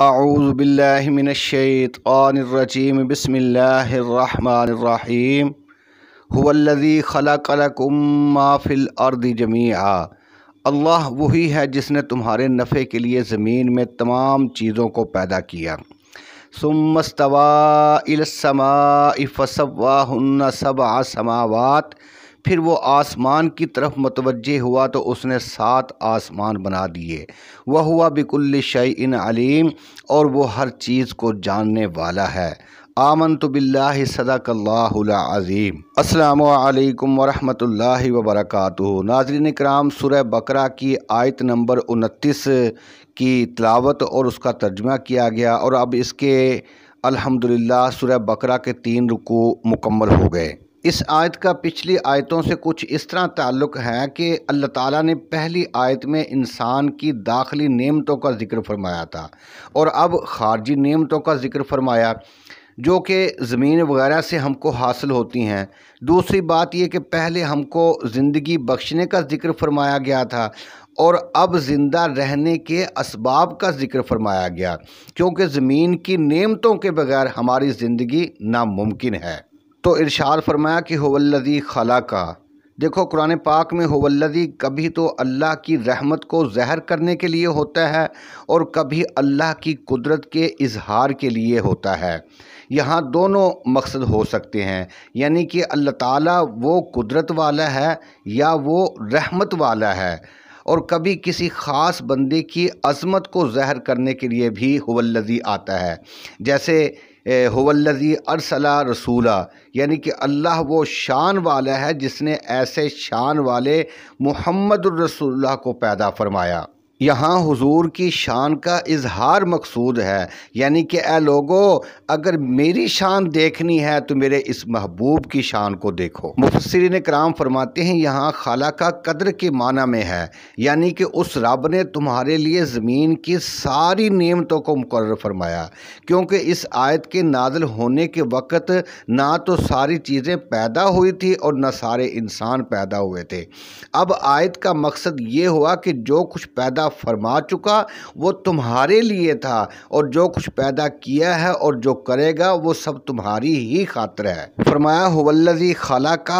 اعوذ باللہ من الشیطان الرجیم بسم اللہ الرحمن الرحیم هو الذی خلق لکم ما فی الارض جمیعا۔ اللہ وہی ہے جس نے تمہارے نفع کے لیے زمین میں تمام چیزوں کو پیدا کیا۔ ثم استوى الی السماء فسواہن سبع سماوات، پھر وہ آسمان کی طرف متوجہ ہوا تو اس نے 7 آسمان بنا دیے۔ وَهُوَ بِكُلِّ شَيْءٍ علیم، اور وہ ہر چیز کو جاننے والا ہے۔ آمنت باللہ، صدق اللہ العظیم۔ السلام علیکم ورحمۃ اللہ وبرکاتہ۔ ناظرین کرام، سورہ بقرہ کی آیت نمبر 29 کی تلاوت اور اس کا ترجمہ کیا گیا، اور اب اس کے الحمدللہ سورہ بقرہ کے 3 رکوع مکمل ہو گئے۔ اس آیت کا پچھلی آیتوں سے کچھ اس طرح تعلق ہے کہ اللہ تعالیٰ نے پہلی آیت میں انسان کی داخلی نعمتوں کا ذکر فرمایا تھا، اور اب خارجی نعمتوں کا ذکر فرمایا جو کہ زمین وغیرہ سے ہم کو حاصل ہوتی ہیں۔ دوسری بات یہ کہ پہلے ہم کو زندگی بخشنے کا ذکر فرمایا گیا تھا، اور اب زندہ رہنے کے اسباب کا ذکر فرمایا گیا، کیونکہ زمین کی نعمتوں کے بغیر ہماری زندگی ناممکن ہے۔ تو ارشاد فرمایا کہ هو الذی خلق۔ دیکھو قرآن پاک میں هو الذی کبھی تو اللہ کی رحمت کو ظاہر کرنے کے لیے ہوتا ہے، اور کبھی اللہ کی قدرت کے اظہار کے لیے ہوتا ہے۔ یہاں دونوں مقصد ہو سکتے ہیں، یعنی کہ اللہ تعالیٰ وہ قدرت والا ہے یا وہ رحمت والا ہے، اور کبھی کسی خاص بندے کی عظمت کو ظاہر کرنے کے لیے بھی هو الذی آتا ہے۔ جیسے هو الذی ارسل رسولا، یعنی کہ اللہ وہ شان والا ہے جس نے ایسے شان والے محمد الرسول اللہ کو پیدا فرمایا۔ یہاں حضور کی شان کا اظہار مقصود ہے، یعنی کہ اے لوگو، اگر میری شان دیکھنی ہے تو میرے اس محبوب کی شان کو دیکھو۔ مفسرین کرام فرماتے ہیں یہاں خالق کا قدر کے معنی میں ہے، یعنی کہ اس رب نے تمہارے لیے زمین کی ساری نعمتوں کو مقرر فرمایا، کیونکہ اس آیت کے نازل ہونے کے وقت نہ تو ساری چیزیں پیدا ہوئی تھی اور نہ سارے انسان پیدا ہوئے تھے۔ اب آیت کا مقصد یہ ہوا کہ جو کچھ پیدا فرما چکا وہ تمہارے لیے تھا، اور جو کچھ پیدا کیا ہے اور جو کرے گا وہ سب تمہاری ہی خاطر ہے۔ فرمایا هو الذی خلق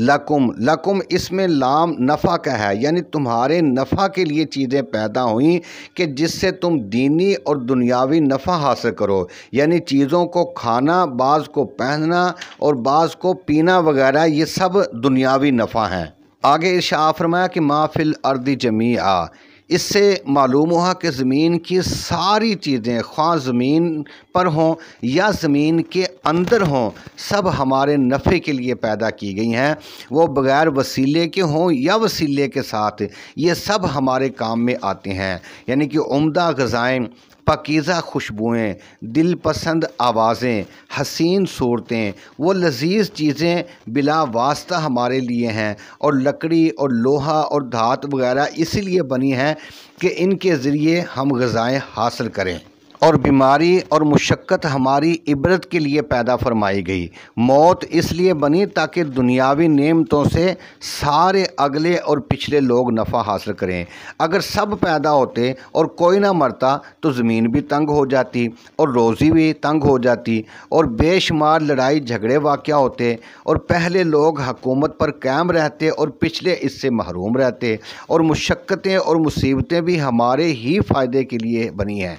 لکم، لکم اس میں لام نفع کا ہے، یعنی تمہارے نفع کے لیے چیزیں پیدا ہوئیں کہ جس سے تم دینی اور دنیاوی نفع حاصل کرو، یعنی چیزوں کو کھانا، بعض کو پہننا اور بعض کو پینا وغیرہ، یہ سب دنیاوی نفع ہیں۔ آگے ارشاد فرمایا کہ ما فی الارض جمیعا، اس سے معلوم ہوا کہ زمین کی ساری چیزیں، خواہ زمین پر ہوں یا زمین کے اندر ہوں، سب ہمارے نفع کے لیے پیدا کی گئی ہیں، وہ بغیر وسیلے کے ہوں یا وسیلے کے ساتھ، یہ سب ہمارے کام میں آتے ہیں۔ یعنی کہ عمدہ غذائیں، پاکیزہ خوشبوئیں، دل پسند آوازیں، حسین صورتیں، وہ لذیذ چیزیں بلا واسطہ ہمارے لیے ہیں، اور لکڑی اور لوہا اور دھات وغیرہ اسی لیے بنی ہیں کہ ان کے ذریعے ہم غذائیں حاصل کریں، اور بیماری اور مشقت ہماری عبرت کے لیے پیدا فرمائی گئی۔ موت اس لیے بنی تاکہ دنیاوی نعمتوں سے سارے اگلے اور پچھلے لوگ نفع حاصل کریں۔ اگر سب پیدا ہوتے اور کوئی نہ مرتا تو زمین بھی تنگ ہو جاتی اور روزی بھی تنگ ہو جاتی، اور بے شمار لڑائی جھگڑے واقع ہوتے، اور پہلے لوگ حکومت پر قائم رہتے اور پچھلے اس سے محروم رہتے، اور مشقتیں اور مصیبتیں بھی ہمارے ہی فائدے کے لیے بنی ہیں۔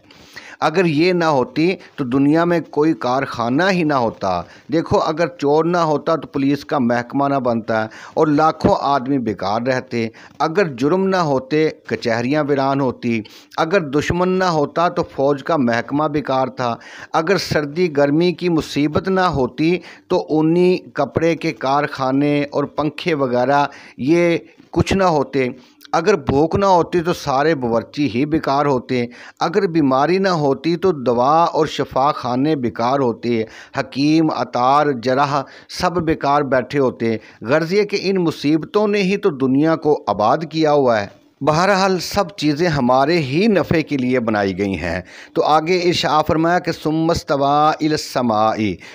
اگر یہ نہ ہوتی تو دنیا میں کوئی کارخانہ ہی نہ ہوتا۔ دیکھو، اگر چور نہ ہوتا تو پولیس کا محکمہ نہ بنتا، اور لاکھوں آدمی بیکار رہتے۔ اگر جرم نہ ہوتے کچہریاں ویران ہوتی۔ اگر دشمن نہ ہوتا تو فوج کا محکمہ بیکار تھا۔ اگر سردی گرمی کی مصیبت نہ ہوتی تو اونی کپڑے کے کارخانے اور پنکھے وغیرہ یہ کچھ نہ ہوتے۔ اگر بھوک نہ ہوتی تو سارے باورچی ہی بیکار ہوتے۔ اگر بیماری نہ ہوتی تو دوا اور شفا خانے بیکار ہوتے، حکیم، عطار، جراح سب بیکار بیٹھے ہوتے۔ غرض یہ کہ ان مصیبتوں نے ہی تو دنیا کو آباد کیا ہوا ہے۔ بہرحال سب چیزیں ہمارے ہی نفع کے لیے بنائی گئی ہیں۔ تو آگے ارشاد فرمایا کہ ثم استوی الی السماء،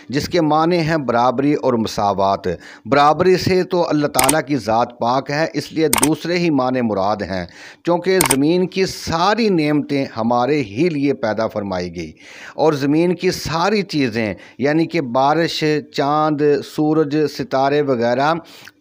جس کے معنی ہیں برابری اور مساوات۔ برابری سے تو اللہ تعالیٰ کی ذات پاک ہے، اس لیے دوسرے ہی معنی مراد ہیں، چونکہ زمین کی ساری نعمتیں ہمارے ہی لیے پیدا فرمائی گئی، اور زمین کی ساری چیزیں یعنی کہ بارش، چاند، سورج، ستارے وغیرہ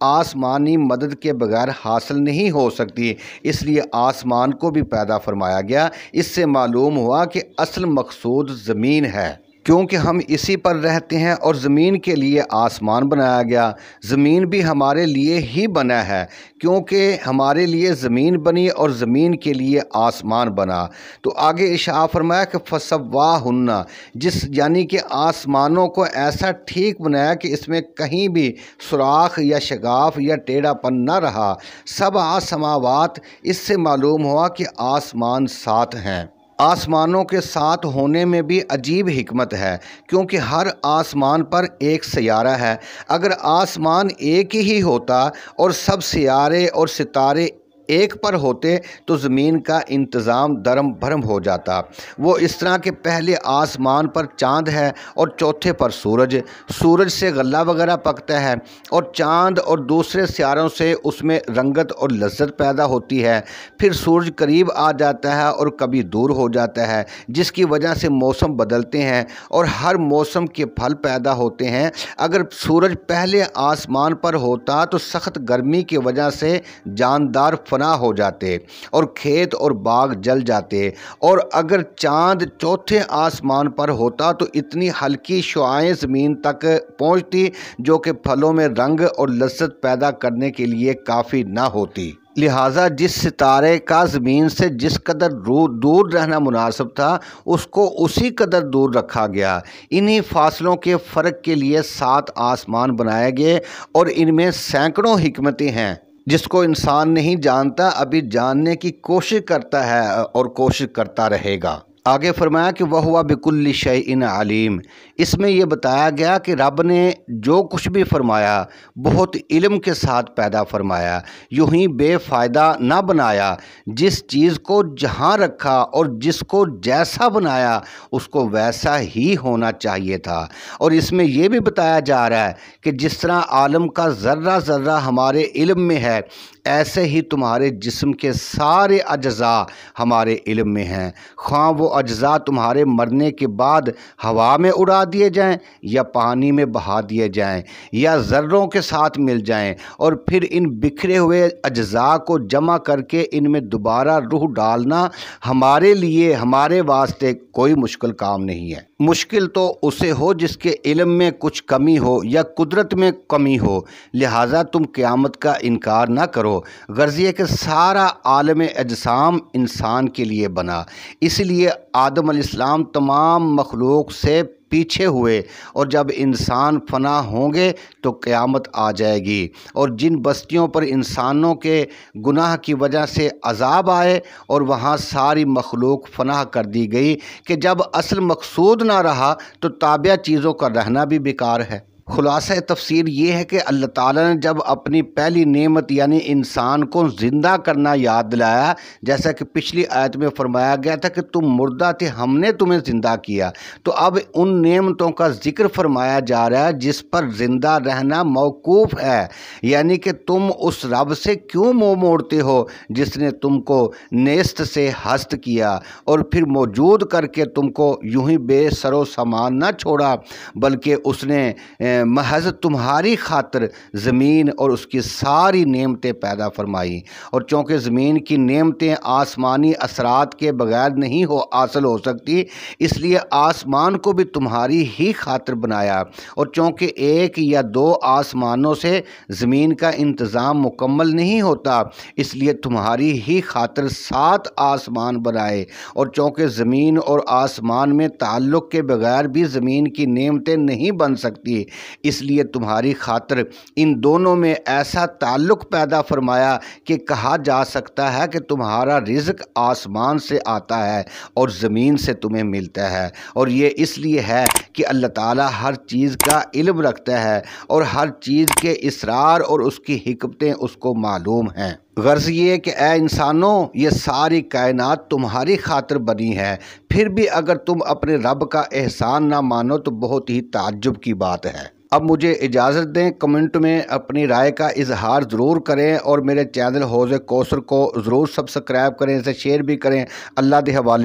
آسمانی مدد کے بغیر حاصل نہیں ہو سکتی، اس لیے آسمان کو بھی پیدا فرمایا گیا۔ اس سے معلوم ہوا کہ اصل مقصود زمین ہے، کیونکہ ہم اسی پر رہتے ہیں، اور زمین کے لیے آسمان بنایا گیا۔ زمین بھی ہمارے لیے ہی بنا ہے، کیونکہ ہمارے لیے زمین بنی اور زمین کے لیے آسمان بنا۔ تو آگے ارشاد فرمایا کہ فسواہن، یعنی کہ آسمانوں کو ایسا ٹھیک بنایا کہ اس میں کہیں بھی سوراخ یا شگاف یا ٹیڑھا پن نہ رہا۔ سبع سماوات، اس سے معلوم ہوا کہ آسمان 7 ہیں۔ آسمانوں کے 7 ہونے میں بھی عجیب حکمت ہے، کیونکہ ہر آسمان پر ایک سیارہ ہے۔ اگر آسمان ایک ہی ہوتا اور سب سیارے اور ستارے ایک پر ہوتے تو زمین کا انتظام درم بھرم ہو جاتا۔ وہ اس طرح کہ پہلے آسمان پر چاند ہے اور چوتھے پر سورج، سورج سے غلہ وغیرہ پکتا ہے، اور چاند اور دوسرے سیاروں سے اس میں رنگت اور لذت پیدا ہوتی ہے۔ پھر سورج قریب آ جاتا ہے اور کبھی دور ہو جاتا ہے، جس کی وجہ سے موسم بدلتے ہیں اور ہر موسم کے پھل پیدا ہوتے ہیں۔ اگر سورج پہلے آسمان پر ہوتا تو سخت گرمی کی وجہ سے جاندار فنا ہو جاتے اور کھیت اور باغ جل جاتے، اور اگر چاند چوتھے آسمان پر ہوتا تو اتنی ہلکی شعاعیں زمین تک پہنچتی جو کہ پھلوں میں رنگ اور لذت پیدا کرنے کے لیے کافی نہ ہوتی۔ لہٰذا جس ستارے کا زمین سے جس قدر دور رہنا مناسب تھا اس کو اسی قدر دور رکھا گیا۔ انہی فاصلوں کے فرق کے لیے 7 آسمان بنائے گئے، اور ان میں سینکڑوں حکمتیں ہیں جس کو انسان نہیں جانتا، ابھی جاننے کی کوشش کرتا ہے اور کوشش کرتا رہے گا۔ آگے فرمایا کہ وَهُوَ بِكُلِّ شَيْءٍ عَلِيمٌ، اس میں یہ بتایا گیا کہ رب نے جو کچھ بھی فرمایا بہت علم کے ساتھ پیدا فرمایا، یوں ہی بے فائدہ نہ بنایا۔ جس چیز کو جہاں رکھا اور جس کو جیسا بنایا اس کو ویسا ہی ہونا چاہیے تھا۔ اور اس میں یہ بھی بتایا جا رہا ہے کہ جس طرح عالم کا ذرہ ذرہ ہمارے علم میں ہے، ایسے ہی تمہارے جسم کے سارے اجزاء ہمارے علم میں ہیں، خواہ وہ اجزاء تمہارے مرنے کے بعد ہوا میں اڑا دیے جائیں یا پانی میں بہا دیے جائیں یا ذروں کے ساتھ مل جائیں، اور پھر ان بکھرے ہوئے اجزاء کو جمع کر کے ان میں دوبارہ روح ڈالنا ہمارے لیے، ہمارے واسطے کوئی مشکل کام نہیں ہے۔ مشکل تو اسے ہو جس کے علم میں کچھ کمی ہو یا قدرت میں کمی ہو، لہٰذا تم قیامت کا انکار نہ کرو۔ غرض یہ کہ سارا عالم اجسام انسان کے لیے بنا، اس لیے آدم علیہ السلام تمام مخلوق سے پیچھے ہوئے، اور جب انسان فنا ہوں گے تو قیامت آ جائے گی، اور جن بستیوں پر انسانوں کے گناہ کی وجہ سے عذاب آئے اور وہاں ساری مخلوق فنا کر دی گئی کہ جب اصل مقصود نہ رہا تو تابع چیزوں کا رہنا بھی بیکار ہے۔ خلاصہ تفسیر یہ ہے کہ اللہ تعالیٰ نے جب اپنی پہلی نعمت یعنی انسان کو زندہ کرنا یاد دلایا، جیسا کہ پچھلی آیت میں فرمایا گیا تھا کہ تم مردہ تھے، ہم نے تمہیں زندہ کیا، تو اب ان نعمتوں کا ذکر فرمایا جا رہا ہے جس پر زندہ رہنا موقوف ہے، یعنی کہ تم اس رب سے کیوں منہ موڑتے ہو جس نے تم کو نیست سے ہست کیا اور پھر موجود کر کے تم کو یوں ہی بے سر و سامان نہ چھوڑا، بلکہ اس نے محض تمہاری خاطر زمین اور اس کی ساری نعمتیں پیدا فرمائی، اور چونکہ زمین کی نعمتیں آسمانی اثرات کے بغیر نہیں حاصل ہو سکتی، اس لیے آسمان کو بھی تمہاری ہی خاطر بنایا، اور چونکہ 1 یا 2 آسمانوں سے زمین کا انتظام مکمل نہیں ہوتا، اس لیے تمہاری ہی خاطر 7 آسمان بنائے، اور چونکہ زمین اور آسمان میں تعلق کے بغیر بھی زمین کی نعمتیں نہیں بن سکتی، اس لیے تمہاری خاطر ان دونوں میں ایسا تعلق پیدا فرمایا کہ کہا جا سکتا ہے کہ تمہارا رزق آسمان سے آتا ہے اور زمین سے تمہیں ملتا ہے، اور یہ اس لیے ہے کہ اللہ تعالیٰ ہر چیز کا علم رکھتا ہے اور ہر چیز کے اسرار اور اس کی حکمتیں اس کو معلوم ہیں۔ غرض یہ کہ اے انسانوں، یہ ساری کائنات تمہاری خاطر بنی ہے، پھر بھی اگر تم اپنے رب کا احسان نہ مانو تو بہت ہی تعجب کی بات ہے۔ اب مجھے اجازت دیں، کمنٹ میں اپنی رائے کا اظہار ضرور کریں اور میرے چینل حوض کوثر کو ضرور سبسکرائب کریں، اسے شیئر بھی کریں۔ اللہ دے حوالے۔